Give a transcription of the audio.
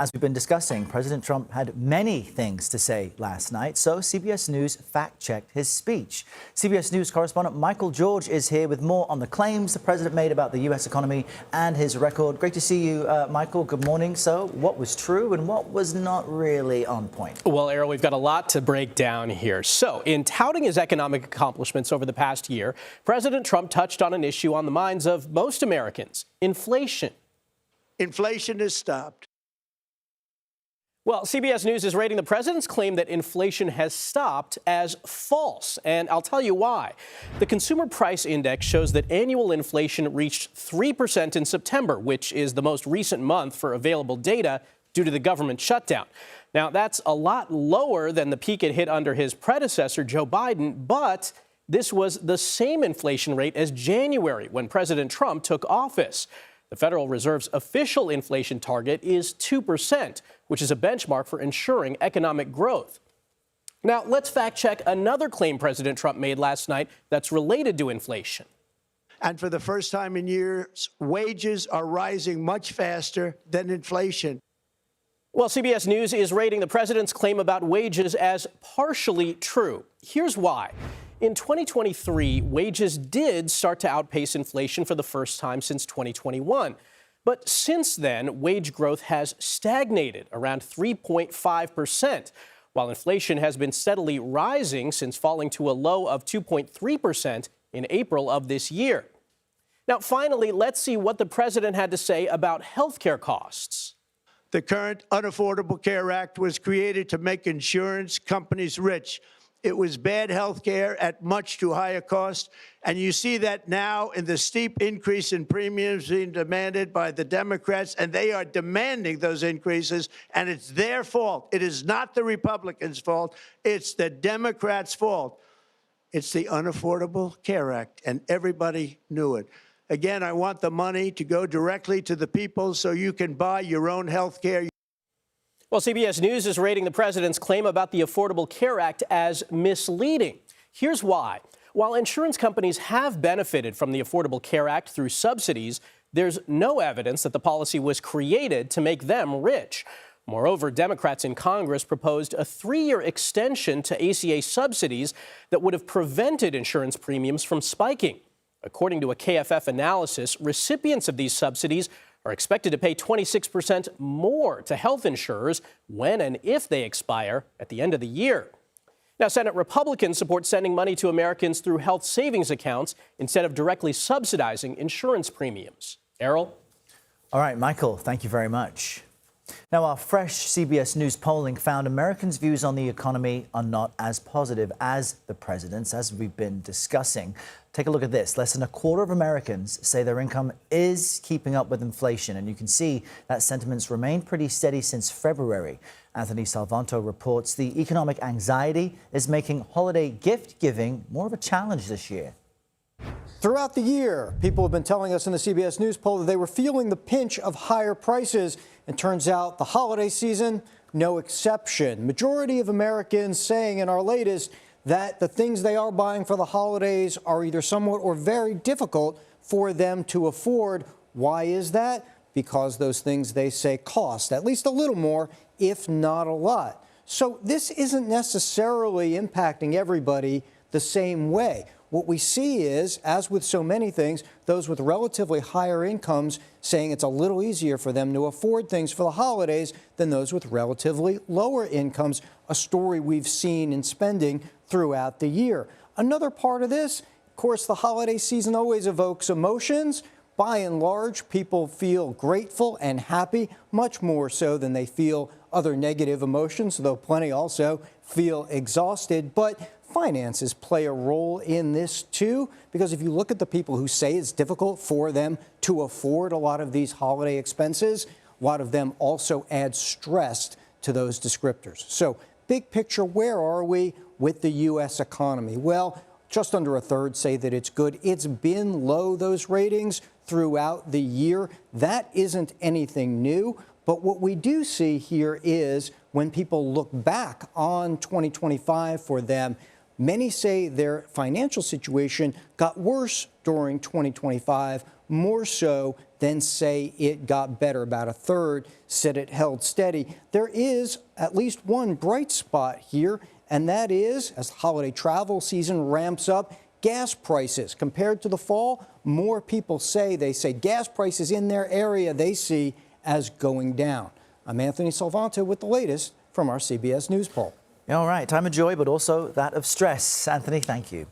As we've been discussing, President Trump had many things to say last night, so CBS News fact-checked his speech. CBS News correspondent Michael George is here with more on the claims the president made about the U.S. economy and his record. Great to see you, Michael. Good morning. So, what was true and what was not really on point? Well, Errol, we've got a lot to break down here. So, in touting his economic accomplishments over the past year, President Trump touched on an issue on the minds of most Americans: inflation. Inflation has stopped. Well, CBS News is rating the president's claim that inflation has stopped as false, and I'll tell you why. The Consumer Price Index shows that annual inflation reached 3% in September, which is the most recent month for available data due to the government shutdown. Now, that's a lot lower than the peak it hit under his predecessor, Joe Biden, but this was the same inflation rate as January when President Trump took office. The Federal Reserve's official inflation target is 2%, which is a benchmark for ensuring economic growth. Now, let's fact-check another claim President Trump made last night that's related to inflation. And for the first time in years, wages are rising much faster than inflation. Well, CBS News is rating the president's claim about wages as partially true. Here's why. In 2023, wages did start to outpace inflation for the first time since 2021. But since then, wage growth has stagnated around 3.5%, while inflation has been steadily rising since falling to a low of 2.3% in April of this year. Now, finally, let's see what the president had to say about health care costs. The current Unaffordable Care Act was created to make insurance companies rich. It was bad health care at much too high a cost, and you see that now in the steep increase in premiums being demanded by the Democrats, and they are demanding those increases, and it's their fault. It is not the Republicans' fault. It's the Democrats' fault. It's the Unaffordable Care Act, and everybody knew it. Again, I want the money to go directly to the people so you can buy your own health care. Well, CBS News is rating the president's claim about the Affordable Care Act as misleading. Here's why. While insurance companies have benefited from the Affordable Care Act through subsidies, there's no evidence that the policy was created to make them rich. Moreover, Democrats in Congress proposed a 3-year extension to ACA subsidies that would have prevented insurance premiums from spiking. According to a KFF analysis, recipients of these subsidies are expected to pay 26% more to health insurers when and if they expire at the end of the year. Now, Senate Republicans support sending money to Americans through health savings accounts instead of directly subsidizing insurance premiums. Errol? All right, Michael, thank you very much. Now, our fresh CBS News polling found Americans' views on the economy are not as positive as the president's, as we've been discussing. Take a look at this. Less than a quarter of Americans say their income is keeping up with inflation, and you can see that sentiment's remained pretty steady since February. Anthony Salvanto reports the economic anxiety is making holiday gift giving more of a challenge this year. Throughout the year, people have been telling us in the CBS News poll that they were feeling the pinch of higher prices. And turns out the holiday season, no exception. Majority of Americans saying in our latest that the things they are buying for the holidays are either somewhat or very difficult for them to afford. Why is that? Because those things, they say, cost at least a little more, if not a lot. So this isn't necessarily impacting everybody the same way. What we see is, as with so many things, those with relatively higher incomes saying it's a little easier for them to afford things for the holidays than those with relatively lower incomes, a story we've seen in spending throughout the year. Another part of this, of course, the holiday season always evokes emotions. By and large, people feel grateful and happy, much more so than they feel other negative emotions, though plenty also feel exhausted. But finances play a role in this too, because if you look at the people who say it's difficult for them to afford a lot of these holiday expenses, a lot of them also add stress to those descriptors. So big picture, where are we with the U.S. economy? Well, just under a third say that it's good. It's been low, those ratings, throughout the year. That isn't anything new. But what we do see here is when people look back on 2025 for them, Many say their financial situation got worse during 2025, more so than say it got better. About a third said it held steady. There is at least one bright spot here, and that is, as the holiday travel season ramps up, gas prices. Compared to the fall, more people say gas prices in their area they see as going down. I'm Anthony Salvanto with the latest from our CBS News poll. All right, time of joy, but also that of stress. Anthony, thank you.